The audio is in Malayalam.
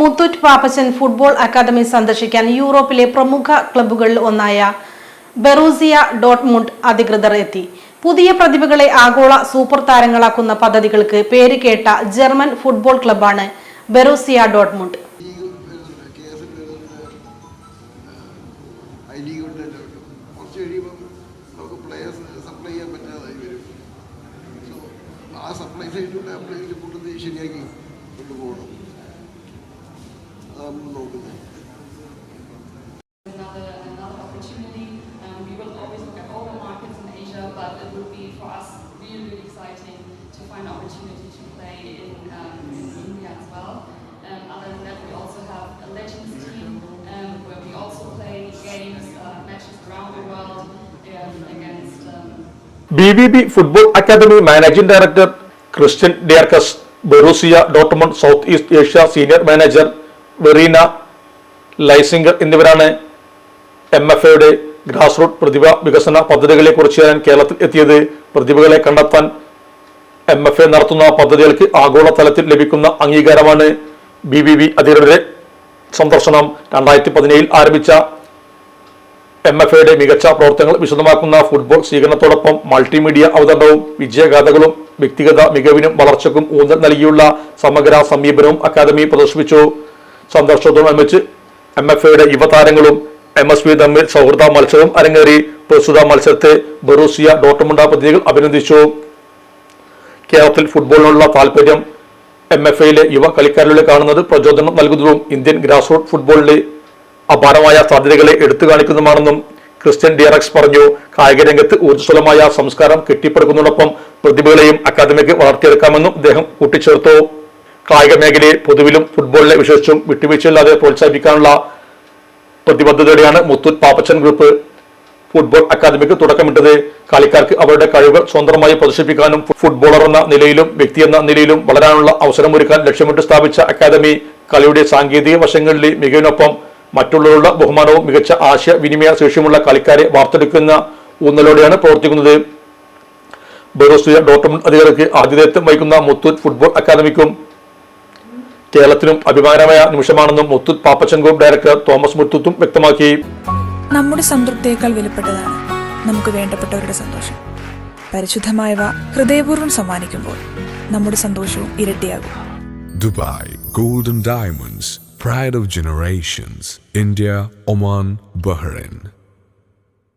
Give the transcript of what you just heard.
മുത്തൂറ്റ് പാപ്പച്ചൻ ഫുട്ബോൾ അക്കാദമി സന്ദർശിക്കാൻ യൂറോപ്പിലെ പ്രമുഖ ക്ലബ്ബുകളിൽ ഒന്നായ ബെറൂസിയ ഡോട്ട്മുണ്ട് അധികൃതർ എത്തി. പുതിയ പ്രതിഭകളെ ആഗോള സൂപ്പർ താരങ്ങളാക്കുന്ന പദ്ധതികൾക്ക് പേര് കേട്ട ജർമ്മൻ ഫുട്ബോൾ ക്ലബ്ബാണ് Borussia Dortmund. Another opportunity. We will always look at all the markets in Asia, but it would be for us really exciting to find an opportunity to play in India as well. Other than that, we also have a Legends team where we also play games, matches around the world against. BBB Football Academy Managing Director Christian Dierkes, Borussia Dortmund South East Asia Senior Manager വെറീന ലൈസിംഗർ എന്നിവരാണ് MFAയുടെ ഗ്രാസ് റൂട്ട് പ്രതിഭാ വികസന പദ്ധതികളെ കുറിച്ച് കേരളത്തിൽ എത്തിയത്. പ്രതിഭകളെ കണ്ടെത്താൻ MFA നടത്തുന്ന പദ്ധതികൾക്ക് ആഗോളതലത്തിൽ ലഭിക്കുന്ന അംഗീകാരമാണ് BBB അധികൃതരുടെ സന്ദർശനം. 2017 ആരംഭിച്ച MFAയുടെ മികച്ച പ്രവർത്തനങ്ങൾ വിശദമാക്കുന്ന ഫുട്ബോൾ സ്വീകരണത്തോടൊപ്പം മൾട്ടിമീഡിയ അവതരണവും വിജയഗാഥകളും വ്യക്തിഗത മികവിനും വളർച്ചയ്ക്കും ഊന്നൽ നൽകിയുള്ള സമഗ്ര സമീപനവും അക്കാദമി പ്രദർശിപ്പിച്ചു. സന്ദർശനത്തോടനുബന്ധിച്ച് MFAയുടെ യുവതാരങ്ങളും MSV തമ്മിൽ സൗഹൃദ മത്സരവും അരങ്ങേറി. പ്രസ്തുത മത്സരത്തെ ബൊറൂസിയ ഡോട്ട്മുണ്ട് പ്രതിനിധികൾ അഭിനന്ദിച്ചു. കേരളത്തിൽ ഫുട്ബോളിനുള്ള താല്പര്യം MFAയിലെ യുവ കളിക്കാരിലൂടെ കാണുന്നത് പ്രചോദനം നൽകുന്നതും ഇന്ത്യൻ ഗ്രാസ് റൂട്ട് ഫുട്ബോളിലെ അപാരമായ സാധ്യതകളെ എടുത്തു കാണിക്കുന്നതുമാണെന്നും ക്രിസ്ത്യൻ ഡിയറക്സ് പറഞ്ഞു. കായിക രംഗത്ത് ഊർജ്ജസ്വലമായ സംസ്കാരം കെട്ടിപ്പടുക്കുന്നതോടൊപ്പം പ്രതിഭകളെയും അക്കാദമിക്ക് വളർത്തിയെടുക്കാമെന്നും അദ്ദേഹം കൂട്ടിച്ചേർത്തു. കായിക മേഖലയെ പൊതുവിലും ഫുട്ബോളിനെ വിശേഷിച്ചും വിട്ടുവീഴ്ചയില്ലാതെ പ്രോത്സാഹിപ്പിക്കാനുള്ള പ്രതിബദ്ധതയോടെയാണ് മുത്തൂറ്റ് പാപ്പച്ചൻ ഗ്രൂപ്പ് ഫുട്ബോൾ അക്കാദമിക്ക് തുടക്കമിട്ടത്. കളിക്കാർക്ക് അവരുടെ കഴിവുകൾ സ്വന്തമായി പ്രദർശിപ്പിക്കാനും ഫുട്ബോളർ എന്ന നിലയിലും വ്യക്തി എന്ന നിലയിലും വളരാനുള്ള അവസരമൊരുക്കാൻ ലക്ഷ്യമിട്ട് സ്ഥാപിച്ച അക്കാദമി കളിയുടെ സാങ്കേതിക വശങ്ങളിലെ മികവിനൊപ്പം മറ്റുള്ളവരുടെ ബഹുമാനവും മികച്ച ആശയവിനിമയ ശേഷിയുമുള്ള കളിക്കാരെ വാർത്തെടുക്കുന്ന ഊന്നലോടെയാണ് പ്രവർത്തിക്കുന്നത്. ബൊറൂസിയ ഡോട്ട്മുണ്ട് അധികൃതർക്ക് ആതിഥേയത്വം വഹിക്കുന്ന മുത്തൂറ്റ് ഫുട്ബോൾ അക്കാദമിക്കും കേരളത്തിലും അഭിമാനമായ നിമിഷമാണെന്നും Muthoot Pappachan group director Thomas മുത്തൂത്തും വ്യക്തമാക്കി. നമ്മുടെ സംതൃപ്തിയേക്കാൾ വിലപ്പെട്ടതാണ് നമുക്ക് വേണ്ടപ്പെട്ടവരുടെ സന്തോഷം. പരിശുദ്ധമായവ ഹൃദയപൂർവ്വം സമ്മാനിക്കുമ്പോൾ നമ്മുടെ സന്തോഷവും ഇരട്ടിയാകും. Dubai Golden Diamonds, Pride of Generations, India, Oman, Bahrain.